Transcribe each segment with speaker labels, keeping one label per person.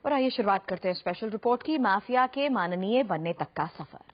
Speaker 1: और आइए शुरुआत करते हैं स्पेशल रिपोर्ट की। माफिया के माननीय बनने तक का सफर।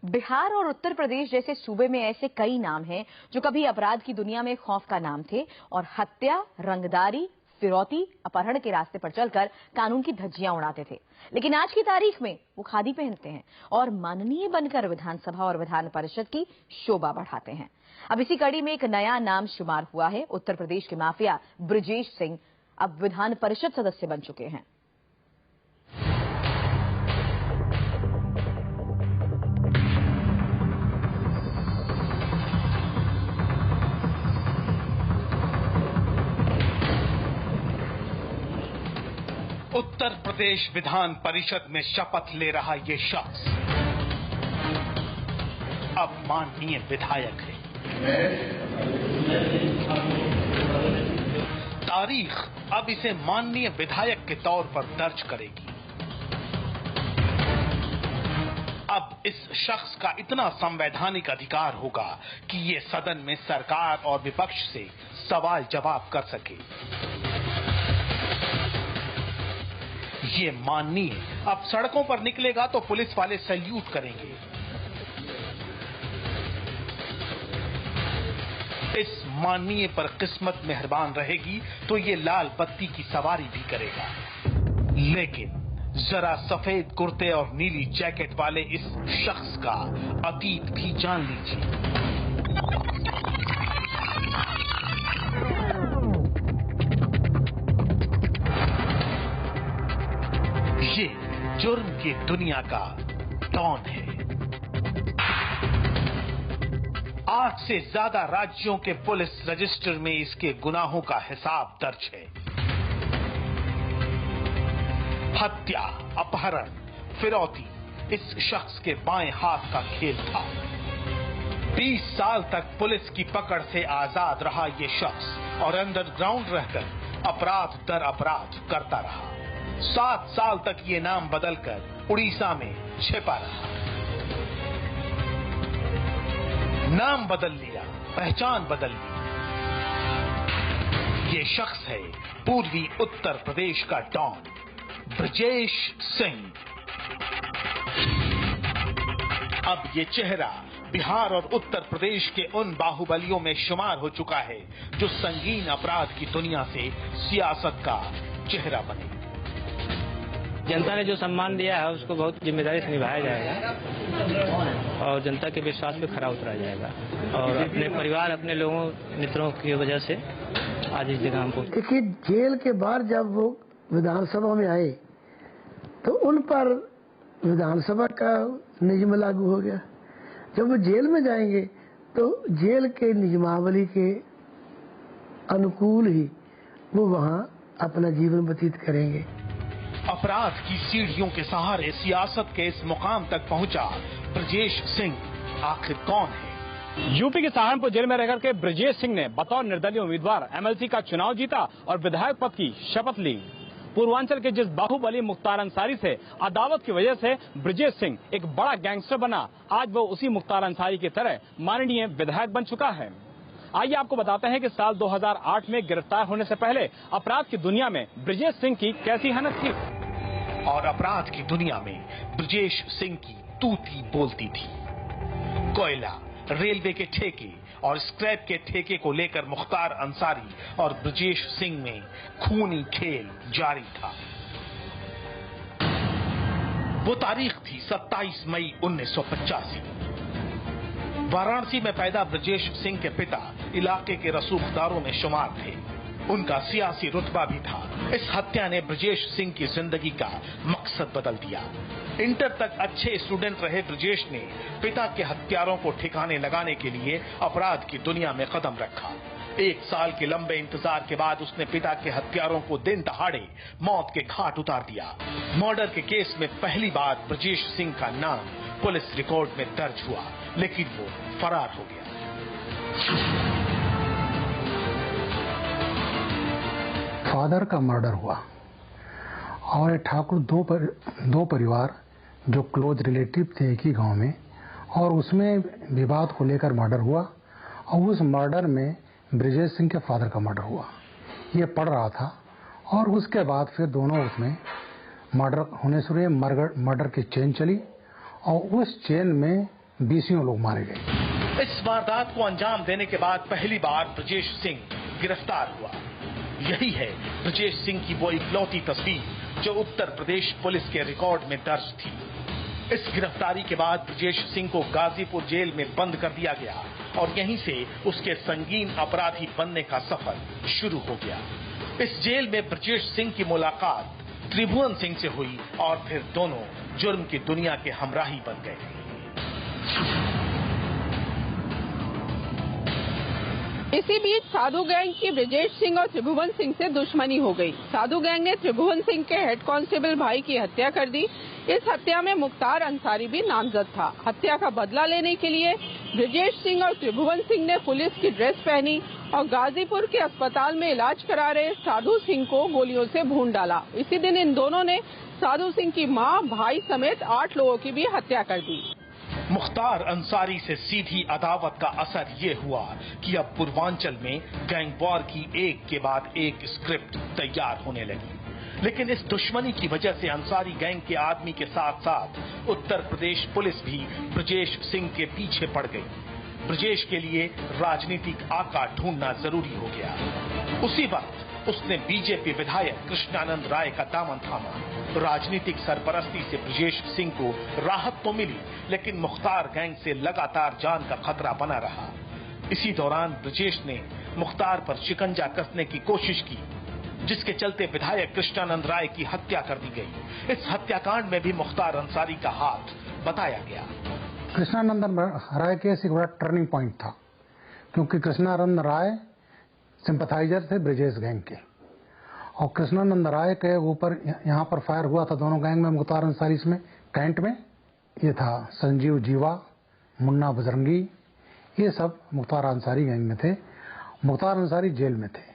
Speaker 1: बिहार और उत्तर प्रदेश जैसे सूबे में ऐसे कई नाम हैं जो कभी अपराध की दुनिया में खौफ का नाम थे और हत्या, रंगदारी, फिरौती, अपहरण के रास्ते पर चलकर कानून की धज्जियां उड़ाते थे। लेकिन आज की तारीख में वो खादी पहनते हैं और माननीय बनकर विधानसभा और विधान परिषद की शोभा बढ़ाते हैं। अब इसी कड़ी में एक नया नाम शुमार हुआ है। उत्तर प्रदेश के माफिया ब्रजेश सिंह अब विधान परिषद सदस्य बन चुके हैं।
Speaker 2: उत्तर प्रदेश विधान परिषद में शपथ ले रहा ये शख्स अब माननीय विधायक है। तारीख अब इसे माननीय विधायक के तौर पर दर्ज करेगी। अब इस शख्स का इतना संवैधानिक अधिकार होगा कि ये सदन में सरकार और विपक्ष से सवाल जवाब कर सके। ये माननीय अब सड़कों पर निकलेगा तो पुलिस वाले सैल्यूट करेंगे। इस माननीय पर किस्मत मेहरबान रहेगी तो ये लाल बत्ती की सवारी भी करेगा। लेकिन जरा सफेद कुर्ते और नीली जैकेट वाले इस शख्स का अतीत भी जान लीजिए। ये जुर्म की दुनिया का डॉन है। 8 से ज्यादा राज्यों के पुलिस रजिस्टर में इसके गुनाहों का हिसाब दर्ज है। हत्या, अपहरण, फिरौती इस शख्स के बाएं हाथ का खेल था। 20 साल तक पुलिस की पकड़ से आजाद रहा ये शख्स और अंडरग्राउंड रहकर अपराध दर अपराध करता रहा। 7 साल तक ये नाम बदलकर उड़ीसा में छिपा रहा। नाम बदल लिया, पहचान बदल ली। ये शख्स है पूर्वी उत्तर प्रदेश का डॉन ब्रजेश सिंह। अब ये चेहरा बिहार और उत्तर प्रदेश के उन बाहुबलियों में शुमार हो चुका है जो संगीन अपराध की दुनिया से सियासत का चेहरा बने।
Speaker 3: जनता ने जो सम्मान दिया है उसको बहुत जिम्मेदारी से निभाया जाएगा और जनता के विश्वास पे खरा उतरा जाएगा और अपने परिवार, अपने लोगों, मित्रों की वजह से आज इस जगह हमको।
Speaker 4: देखिए, जेल के बाद जब वो विधानसभा में आए तो उन पर विधानसभा का नियम लागू हो गया। जब वो जेल में जाएंगे तो जेल के नियमावली के अनुकूल ही वो वहाँ अपना जीवन व्यतीत करेंगे।
Speaker 2: अपराध की सीढ़ियों के सहारे सियासत के इस मुकाम तक पहुंचा ब्रजेश सिंह आखिर कौन है?
Speaker 5: यूपी के सहारनपुर जेल में रहकर के ब्रजेश सिंह ने बतौर निर्दलीय उम्मीदवार एमएलसी का चुनाव जीता और विधायक पद की शपथ ली। पूर्वांचल के जिस बाहुबली मुख्तार अंसारी से अदावत की वजह से ब्रजेश सिंह एक बड़ा गैंगस्टर बना, आज वो उसी मुख्तार अंसारी की तरह माननीय विधायक बन चुका है। आइए आपको बताते हैं कि साल 2008 में गिरफ्तार होने से पहले अपराध की दुनिया में ब्रजेश सिंह की कैसी हनत थी।
Speaker 2: और अपराध की दुनिया में ब्रजेश सिंह की तूती बोलती थी। कोयला, रेलवे के ठेके और स्क्रैप के ठेके को लेकर मुख्तार अंसारी और ब्रजेश सिंह में खूनी खेल जारी था। वो तारीख थी 27 मई 1985। वाराणसी में पैदा ब्रजेश सिंह के पिता इलाके के रसूखदारों में शुमार थे। उनका सियासी रुतबा भी था। इस हत्या ने ब्रजेश सिंह की जिंदगी का मकसद बदल दिया। इंटर तक अच्छे स्टूडेंट रहे ब्रजेश ने पिता के हत्यारों को ठिकाने लगाने के लिए अपराध की दुनिया में कदम रखा। 1 साल के लंबे इंतजार के बाद उसने पिता के हत्यारों को दिन दहाड़े मौत के घाट उतार दिया। मर्डर के केस में पहली बार ब्रजेश सिंह का नाम पुलिस रिकॉर्ड में दर्ज हुआ, लेकिन वो फरार हो गया।
Speaker 6: फादर का मर्डर हुआ और ठाकुर दो परिवार जो क्लोज रिलेटिव थे एक ही गांव में, और उसमें विवाद को लेकर मर्डर हुआ और उस मर्डर में ब्रिजेश सिंह के फादर का मर्डर हुआ। ये पढ़ रहा था और उसके बाद फिर दोनों उसमें मर्डर होने शुरू हुए, मर्डर की चेन चली और उस चेन में 20 लोग मारे गए।
Speaker 2: इस वारदात को अंजाम देने के बाद पहली बार ब्रजेश सिंह गिरफ्तार हुआ। यही है ब्रजेश सिंह की वो इकलौती तस्वीर जो उत्तर प्रदेश पुलिस के रिकॉर्ड में दर्ज थी। इस गिरफ्तारी के बाद ब्रजेश सिंह को गाजीपुर जेल में बंद कर दिया गया और यहीं से उसके संगीन अपराधी बनने का सफर शुरू हो गया। इस जेल में ब्रजेश सिंह की मुलाकात त्रिभुवन सिंह से हुई और फिर दोनों जुर्म की दुनिया के हमराही बन गए।
Speaker 7: इसी बीच साधु गैंग की ब्रजेश सिंह और त्रिभुवन सिंह से दुश्मनी हो गई। साधु गैंग ने त्रिभुवन सिंह के हेड कांस्टेबल भाई की हत्या कर दी। इस हत्या में मुख्तार अंसारी भी नामजद था। हत्या का बदला लेने के लिए ब्रजेश सिंह और त्रिभुवन सिंह ने पुलिस की ड्रेस पहनी और गाजीपुर के अस्पताल में इलाज करा रहे साधु सिंह को गोलियों से भून डाला। इसी दिन इन दोनों ने साधु सिंह की मां, भाई समेत 8 लोगों की भी हत्या कर दी।
Speaker 2: मुख्तार अंसारी से सीधी अदावत का असर ये हुआ कि अब पूर्वांचल में गैंग वॉर की एक के बाद एक स्क्रिप्ट तैयार होने लगी। लेकिन इस दुश्मनी की वजह से अंसारी गैंग के आदमी के साथ साथ उत्तर प्रदेश पुलिस भी ब्रजेश सिंह के पीछे पड़ गई। ब्रजेश के लिए राजनीतिक आका ढूंढना जरूरी हो गया। उसी वक्त उसने बीजेपी विधायक कृष्णानंद राय का दामन थामा। राजनीतिक सरपरस्ती से ब्रजेश सिंह को राहत तो मिली, लेकिन मुख्तार गैंग से लगातार जान का खतरा बना रहा। इसी दौरान ब्रजेश ने मुख्तार पर शिकंजा कसने की कोशिश की, जिसके चलते विधायक कृष्णानंद राय की हत्या कर दी गई। इस हत्याकांड में भी मुख्तार अंसारी का हाथ बताया गया।
Speaker 6: कृष्णानंद राय केस एक बड़ा टर्निंग पॉइंट था, क्योंकि कृष्णानंद राय सिंपथाइजर थे ब्रजेश गैंग के, और कृष्णानंद राय के ऊपर यहाँ पर फायर हुआ था दोनों गैंग में। मुख्तार अंसारी इसमें कैंट में, ये था संजीव जीवा, मुन्ना बजरंगी, ये सब मुख्तार अंसारी गैंग में थे। मुख्तार अंसारी जेल में थे।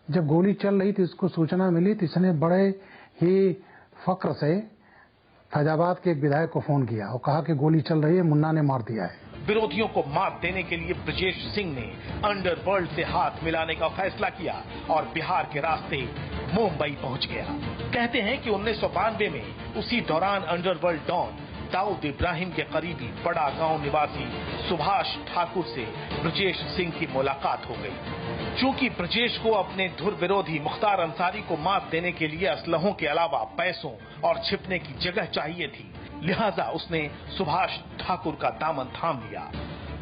Speaker 6: जब गोली चल रही थी, इसको सूचना मिली तो इसने बड़े ही फक्र से फैजाबाद के एक विधायक को फोन किया और कहा कि गोली चल रही है, मुन्ना ने मार दिया है।
Speaker 2: विरोधियों को मात देने के लिए ब्रजेश सिंह ने अंडरवर्ल्ड से हाथ मिलाने का फैसला किया और बिहार के रास्ते मुंबई पहुंच गया। कहते हैं कि 1992 में उसी दौरान अंडरवर्ल्ड डॉन दाऊद इब्राहिम के करीबी बड़ा गांव निवासी सुभाष ठाकुर से ब्रजेश सिंह की मुलाकात हो गई। चूंकि ब्रजेश को अपने धुर विरोधी मुख्तार अंसारी को मात देने के लिए असलहों के अलावा पैसों और छिपने की जगह चाहिए थी, लिहाजा उसने सुभाष ठाकुर का दामन थाम लिया।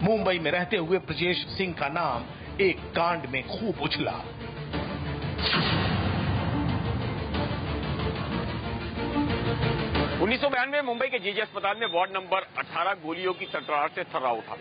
Speaker 2: मुंबई में रहते हुए ब्रजेश सिंह का नाम एक कांड में खूब उछला।
Speaker 8: 1992 मुंबई के जीजे अस्पताल में वार्ड नंबर 18 गोलियों की तड़तड़ाहट से थर्रा उठा।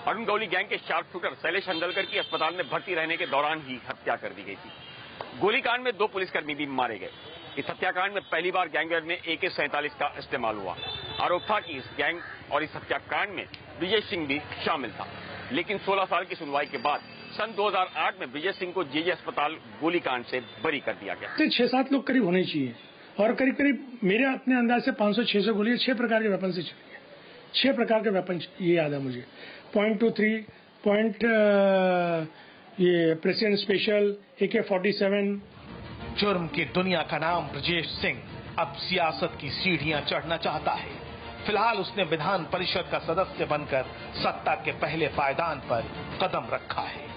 Speaker 8: अरुण गौली गैंग के शार्प शूटर शैलेश हंदलकर की अस्पताल में भर्ती रहने के दौरान ही हत्या कर दी गई थी। गोलीकांड में 2 पुलिसकर्मी भी मारे गए। इस हत्याकांड में पहली बार गैंगरेड में AK-47 का इस्तेमाल हुआ। आरोप था कि इस गैंग और इस हत्याकांड में ब्रजेश सिंह भी शामिल था, लेकिन 16 साल की सुनवाई के बाद सन 2008 में ब्रजेश सिंह को जीजे अस्पताल गोलीकांड से बरी कर दिया गया।
Speaker 9: 6-7 लोग करीब होने चाहिए और करीब करीब मेरे अपने अंदाज से 500-600 गोली 6 प्रकार के वेपन से चली है। 6 प्रकार के वेपन ये याद है मुझे। .23 पॉइंट ये प्रेसिडेंट स्पेशल, AK-47।
Speaker 2: जुर्म की दुनिया का नाम ब्रजेश सिंह अब सियासत की सीढ़ियां चढ़ना चाहता है। फिलहाल उसने विधान परिषद का सदस्य बनकर सत्ता के पहले पायदान पर कदम रखा है।